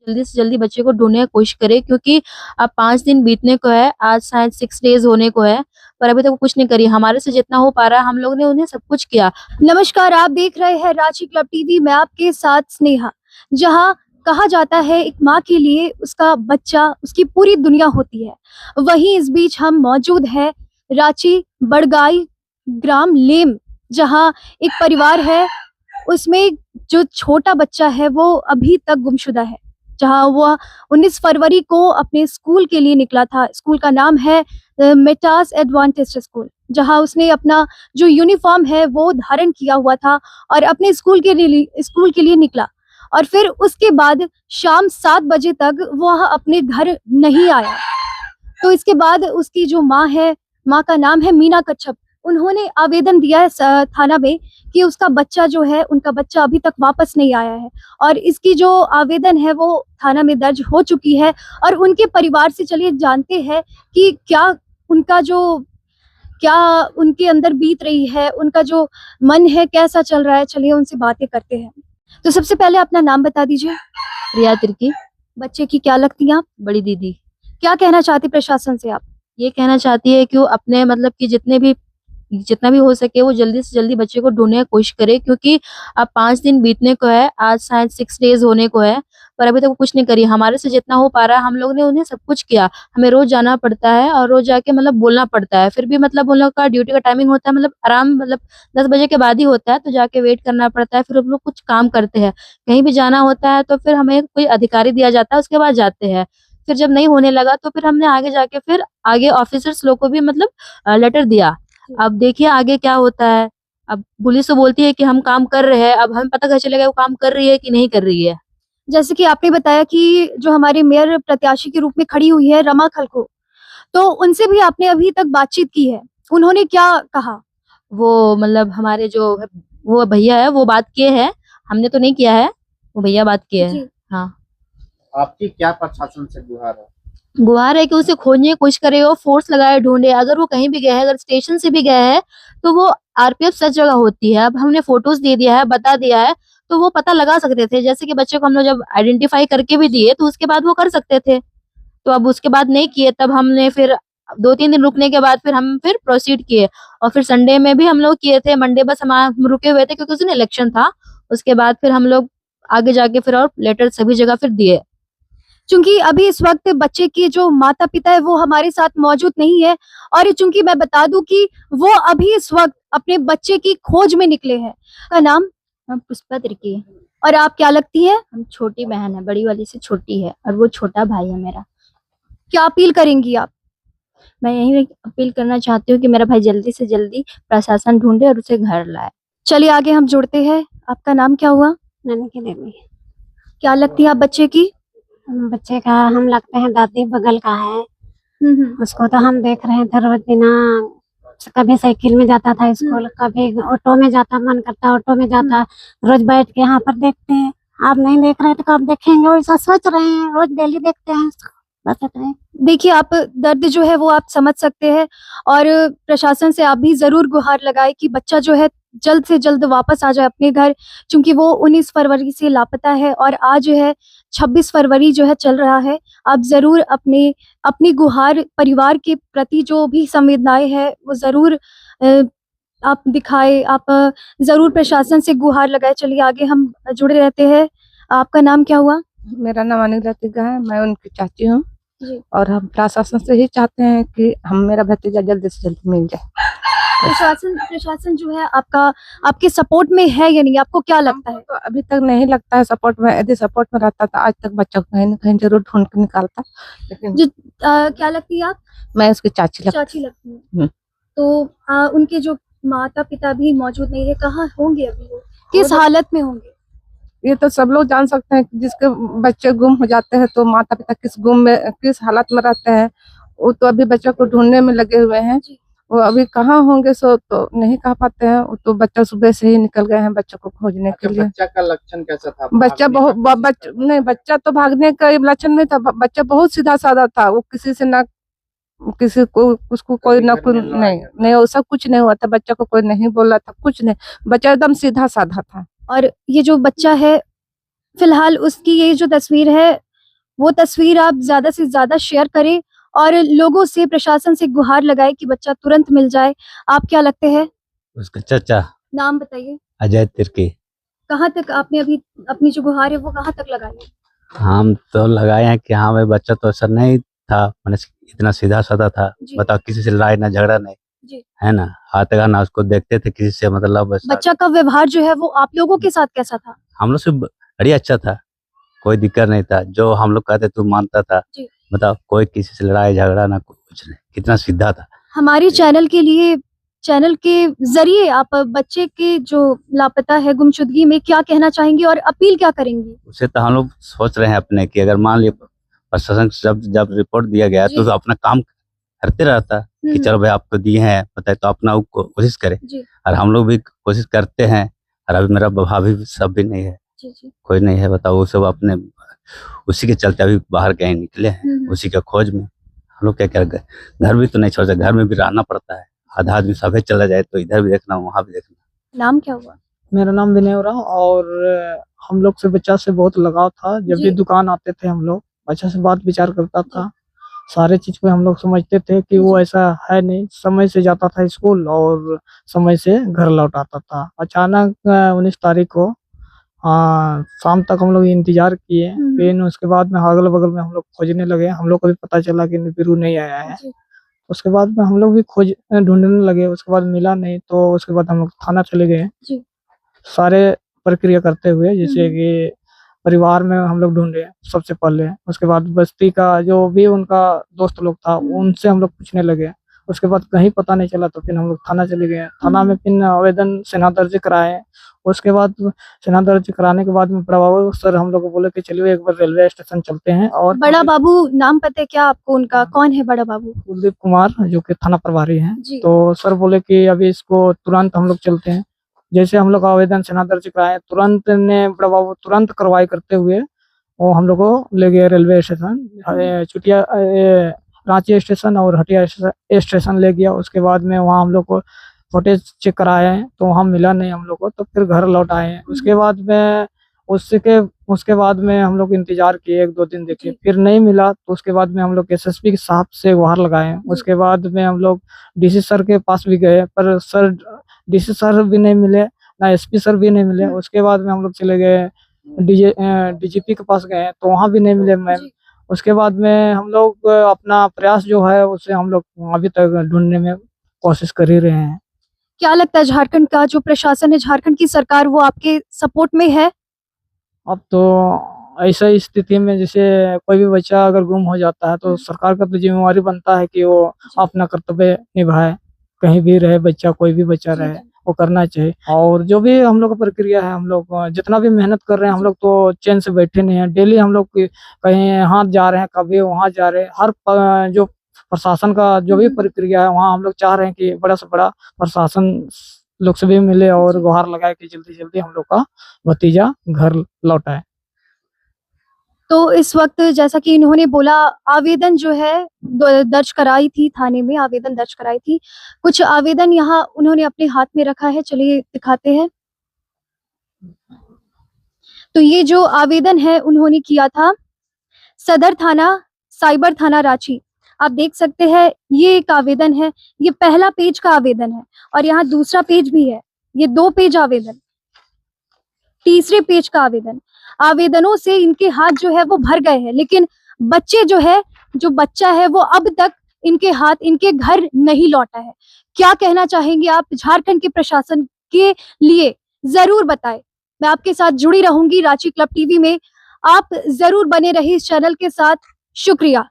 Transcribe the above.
जल्दी से जल्दी बच्चे को ढूंढने की कोशिश करें, क्योंकि अब 5 दिन बीतने को है, आज शायद 6 डेज होने को है, पर अभी तक वो कुछ नहीं करी। हमारे से जितना हो पा रहा है हम लोग ने उन्हें सब कुछ किया। नमस्कार, आप देख रहे हैं रांची क्लब टीवी। मैं आपके साथ स्नेहा। जहां कहा जाता है एक माँ के लिए उसका बच्चा उसकी पूरी दुनिया होती है, वहीं इस बीच हम मौजूद हैं रांची बड़गाई ग्राम लेम, जहां एक परिवार है, उसमें जो छोटा बच्चा है वो अभी तक गुमशुदा है। जहां वो 19 फरवरी को अपने स्कूल के लिए निकला था। स्कूल का नाम है मेटास एडवांटेज स्कूल, जहां उसने अपना जो यूनिफॉर्म है वो धारण किया हुआ था और अपने स्कूल के लिए निकला। और फिर उसके बाद शाम 7 बजे तक वह अपने घर नहीं आया। तो इसके बाद उसकी जो माँ है, माँ का नाम है मीना कच्छप, उन्होंने आवेदन दिया है थाना में कि उसका बच्चा जो है, उनका बच्चा अभी तक वापस नहीं आया है। और इसकी जो आवेदन है वो थाना में दर्ज हो चुकी है। और उनके परिवार से चलिए जानते हैं कि क्या उनके अंदर बीत रही है, उनका जो मन है कैसा चल रहा है। चलिए उनसे बातें करते हैं। तो सबसे पहले अपना नाम बता दीजिए। रिया तिर्की। बच्चे की क्या लगती हैं आप? बड़ी दीदी। क्या कहना चाहती प्रशासन से आप? ये कहना चाहती है कि वो अपने मतलब कि जितना भी हो सके वो जल्दी से जल्दी बच्चे को ढूंढने की कोशिश करे, क्योंकि अब 5 दिन बीतने को है, आज शायद 6 डेज होने को है, पर अभी तक वो कुछ नहीं करी। हमारे से जितना हो पा रहा है हम लोग ने उन्हें सब कुछ किया। हमें रोज जाना पड़ता है और रोज जाके मतलब बोलना पड़ता है, फिर भी मतलब उन लोग का ड्यूटी का टाइमिंग होता है, मतलब आराम मतलब 10 बजे के बाद ही होता है, तो जाके वेट करना पड़ता है। फिर हम लोग कुछ काम करते हैं, कहीं भी जाना होता है तो फिर हमें कोई अधिकारी दिया जाता है, उसके बाद जाते हैं। फिर जब नहीं होने लगा तो फिर हमने आगे जाके फिर आगे ऑफिसर्स लोग को भी मतलब लेटर दिया। अब देखिए आगे क्या होता है। अब पुलिस तो बोलती है कि हम काम कर रहे हैं, अब हमें पता कैसे चलेगा वो काम कर रही है कि नहीं कर रही है। जैसे कि आपने बताया कि जो हमारे मेयर प्रत्याशी के रूप में खड़ी हुई है रमा खलखो, तो उनसे भी आपने अभी तक बातचीत की है, उन्होंने क्या कहा? वो मतलब हमारे जो वो भैया है वो बात किए हैं, हमने तो नहीं किया है, वो भैया बात किए हैं। जी। हाँ, आपकी क्या प्रशासन से गुहार है? गुहार है कि उसे खोजने की कोशिश करे, वो फोर्स लगाए ढूंढे। अगर वो कहीं भी गया है, अगर स्टेशन से भी गया है तो वो आरपीएफ सच जगह होती है। अब हमने फोटोज दे दिया है, बता दिया है, तो वो पता लगा सकते थे। जैसे कि बच्चे को हम लोग जब आइडेंटिफाई करके भी दिए तो उसके बाद वो कर सकते थे, तो अब उसके बाद नहीं किए। तब हमने फिर 2-3 दिन रुकने के बाद फिर हम फिर प्रोसीड किए, और फिर संडे में भी हम लोग किए थे। मंडे बस हम रुके हुए थे क्योंकि उस दिन इलेक्शन था। उसके बाद फिर हम लोग आगे जाके फिर और लेटर सभी जगह फिर दिए। चूंकि अभी इस वक्त बच्चे के जो माता पिता है वो हमारे साथ मौजूद नहीं है, और चूंकि मैं बता दूं कि वो अभी इस वक्त अपने बच्चे की खोज में निकले हैं। का नाम? हम पुष्पा तिर्की। और आप क्या लगती है? हम छोटी बहन है, बड़ी वाली से छोटी है, और वो छोटा भाई है मेरा। क्या अपील करेंगी आप? मैं यही अपील करना चाहती हूँ कि मेरा भाई जल्दी से जल्दी प्रशासन ढूंढे और उसे घर लाए। चलिए आगे हम जुड़ते हैं। आपका नाम क्या हुआ? ननकी देवी। क्या लगती है आप बच्चे की? बच्चे का हम लगते हैं दादी बगल का है। उसको तो हम देख रहे थे रोज बिना, कभी साइकिल में जाता था स्कूल, कभी ऑटो में जाता, मन करता ऑटो में जाता, रोज बैठ के यहाँ पर देखते हैं। आप नहीं देख रहे तो कब देखेंगे, वैसा सोच रहे हैं, रोज डेली देखते हैं उसको। देखिए, आप दर्द जो है वो आप समझ सकते हैं, और प्रशासन से आप भी जरूर गुहार लगाए कि बच्चा जो है जल्द से जल्द वापस आ जाए अपने घर, क्योंकि वो 19 फरवरी से लापता है और आज जो है 26 फरवरी जो है चल रहा है। आप जरूर अपनी गुहार परिवार के प्रति जो भी संवेदनाएं है वो जरूर आप दिखाए, आप जरूर प्रशासन से गुहार लगाए। चलिए आगे हम जुड़े रहते हैं। आपका नाम क्या हुआ? मेरा नाम अनिल लतिका है, मैं उनकी चाची हूँ। जी। और हम प्रशासन से ही चाहते हैं कि मेरा भतीजा जल्दी से जल्दी मिल जाए। प्रशासन जो है आपके सपोर्ट में है या नहीं, आपको क्या लगता है? तो अभी तक नहीं लगता है सपोर्ट में। यदि सपोर्ट में रहता तो आज तक बच्चा को कहीं न कहीं जरूर ढूंढ के निकालता। लेकिन क्या लगती है आप? मैं उसकी चाची लगती है। तो उनके जो माता पिता भी मौजूद नहीं है, कहाँ होंगे अभी वो? किस हालत में होंगे? ये तो सब लोग जान सकते हैं कि जिसके बच्चे गुम हो जाते हैं तो माता पिता किस हालत में रहते हैं। वो तो अभी बच्चे को ढूंढने में लगे हुए हैं। वो अभी कहाँ होंगे सो तो नहीं कह पाते हैं। वो तो बच्चा सुबह से ही निकल गए हैं बच्चों को खोजने के लिए। बच्चा का लक्षण कैसा था? बच्चा तो भागने का लक्षण नहीं था। बच्चा बहुत सीधा साधा था। वो किसी को उसको कोई ना कोई नहीं वैसा कुछ नहीं हुआ था। बच्चा को कोई नहीं बोला था, कुछ नहीं। बच्चा एकदम सीधा साधा था। और ये जो बच्चा है फिलहाल उसकी ये जो तस्वीर है वो तस्वीर आप ज्यादा से ज्यादा शेयर करें और लोगों से, प्रशासन से गुहार लगाए कि बच्चा तुरंत मिल जाए। आप क्या लगते हैं? उसका चाचा नाम बताइए। अजय तिर्की। कहाँ तक आपने अभी अपनी जो गुहार है वो कहाँ तक लगाई है? हम तो लगाए हैं कि हाँ भाई बच्चा तो ऐसा नहीं था, मैंने इतना सीधा साधा था। जी। बताओ, किसी से लड़ाई ना झगड़ा नहीं, जी। है ना, आतेगा ना उसको देखते थे किसी से, मतलब ऐसा बच्चा का व्यवहार जो है वो आप लोगों के साथ कैसा था? हम लोग से बड़ी अच्छा था, कोई दिक्कत नहीं था, जो हम लोग कहते तू मानता था। जी। बताओ, कोई किसी से लड़ाई झगड़ा ना, कुछ नहीं, कितना सीधा था। हमारे चैनल के लिए, चैनल के जरिए आप बच्चे के जो लापता है, गुमशुदगी में, क्या कहना चाहेंगे और अपील क्या करेंगी? उसे तो हम लोग सोच रहे हैं अपने कि अगर मान लिया प्रशासन जब जब रिपोर्ट दिया गया जी। तो अपना काम करते रहता कि चलो भाई आपको दिए हैं बताए, तो अपना कोशिश करे। जी। और हम लोग भी कोशिश करते हैं। और अभी मेरा भाभी सब भी नहीं है, जी। जी। कोई नहीं है, बताओ। वो सब अपने उसी के चलते अभी बाहर कहीं निकले हैं, उसी के खोज में। हम लोग क्या कर, घर भी तो नहीं छोड़ सकते, घर में भी रहना पड़ता है। आधा आदमी सभी चला जाए तो इधर भी देखना, वहाँ भी देखना। नाम क्या हुआ? मेरा नाम विनय हो रहा। और हम लोग से बच्चा से बहुत लगाव था। जब भी जी। दुकान आते थे हम लोग, बच्चा से बात विचार करता था। सारे चीज को हम लोग समझते थे कि वो ऐसा है नहीं। समय से जाता था स्कूल और समय से घर लौट आता था। अचानक 19 तारीख को शाम तक हम लोग इंतजार किए। फिर उसके बाद में अगल बगल में हम लोग खोजने लगे। हम लोग को भी पता चला कि निबिरू नहीं आया है। जी। उसके बाद में हम लोग भी खोज ढूंढने लगे। उसके बाद मिला नहीं, तो उसके बाद हम लोग थाना चले गए जी। सारे प्रक्रिया करते हुए। जैसे कि परिवार में हम लोग ढूंढे सबसे पहले, उसके बाद बस्ती का जो भी उनका दोस्त लोग था उनसे हम लोग पूछने लगे। उसके बाद कहीं पता नहीं चला तो फिर हम लोग थाना चले गए। थाना में फिर आवेदन सेना दर्ज कराए। उसके बाद सेना दर्ज कराने के बाद में बड़ा बाबू सर हम लोग को बोले कि चलिए एक बार रेलवे स्टेशन चलते हैं। और बड़ा बाबू नाम पता है क्या आपको उनका? कौन है बड़ा बाबू? कुलदीप कुमार जो कि थाना प्रभारी हैं। जी। तो सर बोले कि अभी इसको तुरंत हम लोग चलते हैं। जैसे हम लोग आवेदन सेना दर्ज कराए, तुरंत ने बड़ा बाबू तुरंत कार्रवाई करते हुए वो हम लोग को ले गए रेलवे स्टेशन, चुटिया रांची स्टेशन और हटिया स्टेशन ले गया। उसके बाद में वहाँ हम लोग को फुटेज चेक कराए तो वहाँ मिला नहीं हम लोग को, तो फिर घर लौट आए। उसके बाद में उसके बाद में हम लोग इंतजार किए, 1-2 दिन देखे, फिर नहीं मिला। तो उसके बाद में हम लोग एसएसपी के साहब से गुहार लगाए। उसके बाद में हम लोग डीसी सर के पास भी गए, पर सर डीसी सर भी नहीं मिले, ना एसपी सर भी नहीं मिले। उसके बाद में हम लोग चले गए डीजीपी के पास गए, तो वहाँ भी नहीं मिले मैम। उसके बाद में हम लोग अपना प्रयास जो है उसे हम लोग अभी तक ढूंढने में कोशिश कर ही रहे हैं। क्या लगता है झारखंड का जो प्रशासन है, झारखंड की सरकार, वो आपके सपोर्ट में है? अब तो ऐसा स्थिति में जैसे कोई भी बच्चा अगर गुम हो जाता है तो सरकार का तो जिम्मेवारी बनता है कि वो अपना कर्तव्य निभाए। कहीं भी रहे बच्चा, कोई भी बच्चा रहे, वो करना चाहिए। और जो भी हम लोग का प्रक्रिया है, हम लोग जितना भी मेहनत कर रहे हैं, हम लोग तो चैन से बैठे नहीं हैं। डेली हम लोग कहीं यहाँ जा रहे हैं, कभी वहाँ जा रहे हैं। हर जो प्रशासन का जो भी प्रक्रिया है वहाँ हम लोग चाह रहे हैं कि बड़ा से बड़ा प्रशासन लोग से भी मिले और गुहार लगाए कि जल्दी जल्दी हम लोग का भतीजा घर लौटाए। तो इस वक्त जैसा कि इन्होंने बोला, आवेदन जो है दर्ज कराई थी थाने में, आवेदन दर्ज कराई थी। कुछ आवेदन यहाँ उन्होंने अपने हाथ में रखा है, चलिए दिखाते हैं। तो ये जो आवेदन है उन्होंने किया था सदर थाना, साइबर थाना रांची। आप देख सकते हैं ये एक आवेदन है, ये पहला पेज का आवेदन है और यहाँ दूसरा पेज भी है। ये 2 पेज आवेदन, तीसरे पेज का आवेदन। आवेदनों से इनके हाथ जो है वो भर गए हैं, लेकिन बच्चे जो है, जो बच्चा है वो अब तक इनके हाथ, इनके घर नहीं लौटा है। क्या कहना चाहेंगे आप झारखंड के प्रशासन के लिए? जरूर बताएं। मैं आपके साथ जुड़ी रहूंगी रांची क्लब टीवी में। आप जरूर बने रहिए इस चैनल के साथ। शुक्रिया।